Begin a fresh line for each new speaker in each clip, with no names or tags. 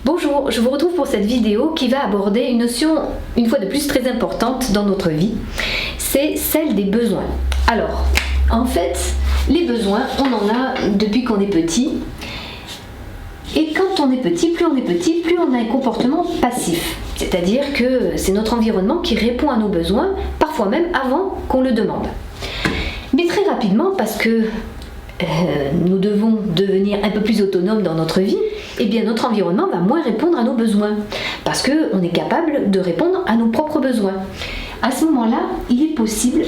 Bonjour, je vous retrouve pour cette vidéo qui va aborder une notion, une fois de plus, très importante dans notre vie. C'est celle des besoins. Alors, en fait, les besoins, on en a depuis qu'on est petit. Et quand on est petit, plus on a un comportement passif. C'est-à-dire que c'est notre environnement qui répond à nos besoins, parfois même avant qu'on le demande. Mais très rapidement, parce que nous devons devenir un peu plus autonomes dans notre vie, eh bien notre environnement va moins répondre à nos besoins, parce qu'on est capable de répondre à nos propres besoins. À ce moment-là, il est possible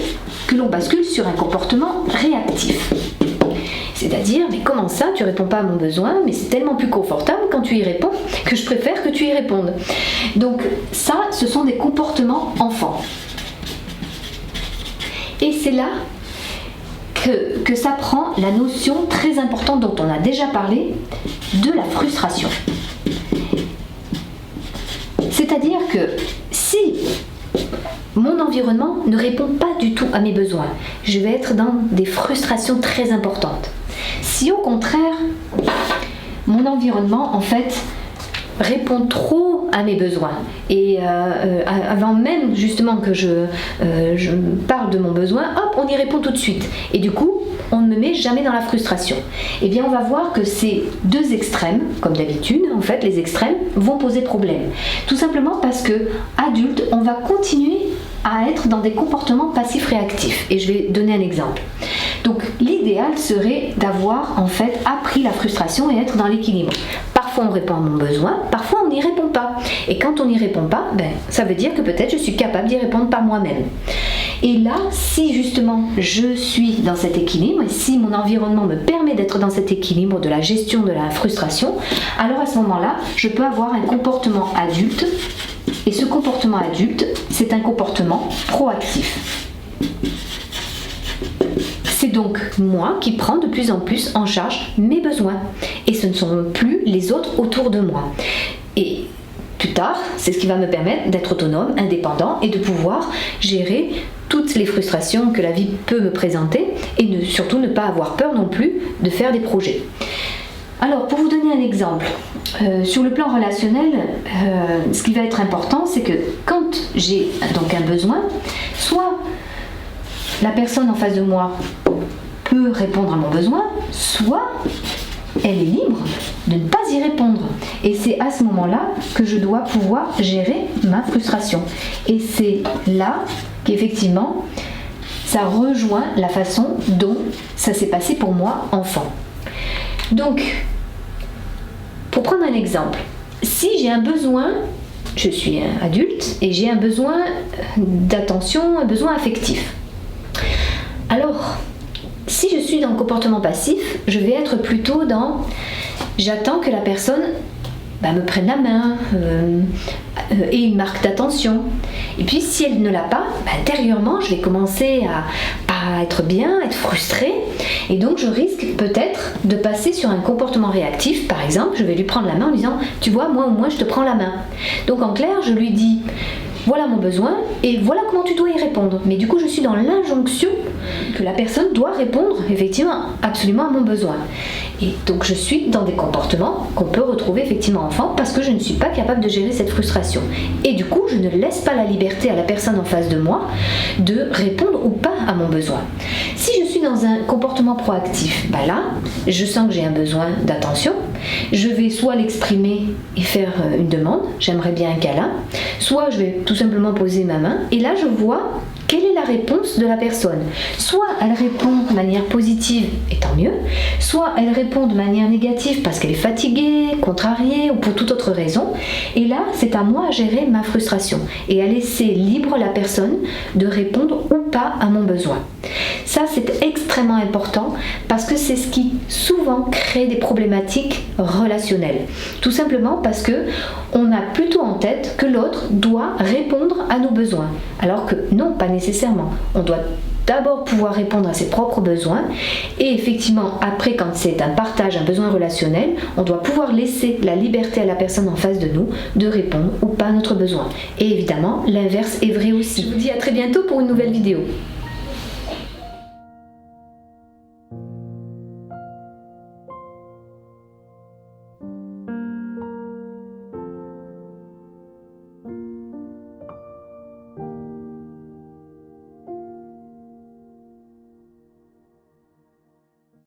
que l'on bascule sur un comportement réactif. C'est-à-dire, mais comment ça, tu réponds pas à mon besoin, mais c'est tellement plus confortable quand tu y réponds que je préfère que tu y répondes. Donc ça, ce sont des comportements enfants. Et c'est là que ça prend la notion très importante dont on a déjà parlé, de la frustration. C'est-à-dire que si mon environnement ne répond pas du tout à mes besoins, je vais être dans des frustrations très importantes. Si au contraire, mon environnement en fait répond trop à mes besoins et avant même justement que je parle de mon besoin, hop, on y répond tout de suite et du coup on ne me met jamais dans la frustration. Eh bien on va voir que ces deux extrêmes, comme d'habitude en fait les extrêmes vont poser problème, tout simplement parce que adulte on va continuer à être dans des comportements passifs réactifs et je vais donner un exemple. Donc l'idéal serait d'avoir en fait appris la frustration et être dans l'équilibre. Parfois on répond à mon besoin, parfois on n'y répond pas. Et quand on n'y répond pas, ça veut dire que peut-être je suis capable d'y répondre par moi-même. Et là, si justement je suis dans cet équilibre, et si mon environnement me permet d'être dans cet équilibre de la gestion de la frustration, alors à ce moment-là, je peux avoir un comportement adulte. Et ce comportement adulte, c'est un comportement proactif. C'est donc moi qui prends de plus en plus en charge mes besoins. Et ce ne sont plus les autres autour de moi. Et plus tard, c'est ce qui va me permettre d'être autonome, indépendant et de pouvoir gérer toutes les frustrations que la vie peut me présenter et surtout ne pas avoir peur non plus de faire des projets. Alors, pour vous donner un exemple, sur le plan relationnel, ce qui va être important, c'est que quand j'ai donc un besoin, soit la personne en face de moi peut répondre à mon besoin, soit elle est libre de ne pas y répondre. Et c'est à ce moment-là que je dois pouvoir gérer ma frustration. Et c'est là qu'effectivement, ça rejoint la façon dont ça s'est passé pour moi, enfant. Donc, pour prendre un exemple, si j'ai un besoin, je suis un adulte et j'ai un besoin d'attention, un besoin affectif. Alors, si je suis dans le comportement passif, je vais être plutôt dans j'attends que la personne me prenne la main et une marque d'attention. Et puis si elle ne l'a pas, intérieurement je vais commencer à pas être bien, être frustrée et donc je risque peut-être de passer sur un comportement réactif. Par exemple, je vais lui prendre la main en lui disant tu vois, moi au moins je te prends la main. Donc en clair, je lui dis voilà mon besoin et voilà comment tu dois y répondre. Mais du coup, je suis dans l'injonction que la personne doit répondre effectivement absolument à mon besoin. Et donc je suis dans des comportements qu'on peut retrouver effectivement enfant parce que je ne suis pas capable de gérer cette frustration. Et du coup, je ne laisse pas la liberté à la personne en face de moi de répondre ou pas à mon besoin. Si je suis dans un comportement proactif, là, je sens que j'ai un besoin d'attention. Je vais soit l'exprimer et faire une demande, j'aimerais bien un câlin, soit je vais tout simplement poser ma main et là je vois quelle est la réponse de la personne. Soit elle répond de manière positive et tant mieux, soit elle répond de manière négative parce qu'elle est fatiguée, contrariée ou pour toute autre raison. Et là, c'est à moi à gérer ma frustration et à laisser libre la personne de répondre ou pas à mon besoin. Ça, c'est extrêmement important parce que c'est ce qui souvent crée des problématiques relationnelles. Tout simplement parce que on a plutôt en tête que l'autre doit répondre à nos besoins. Alors que non, pas nécessairement. On doit d'abord pouvoir répondre à ses propres besoins et effectivement après quand c'est un partage, un besoin relationnel, on doit pouvoir laisser la liberté à la personne en face de nous de répondre ou pas à notre besoin. Et évidemment, l'inverse est vrai aussi. Je vous dis à très bientôt pour une nouvelle vidéo.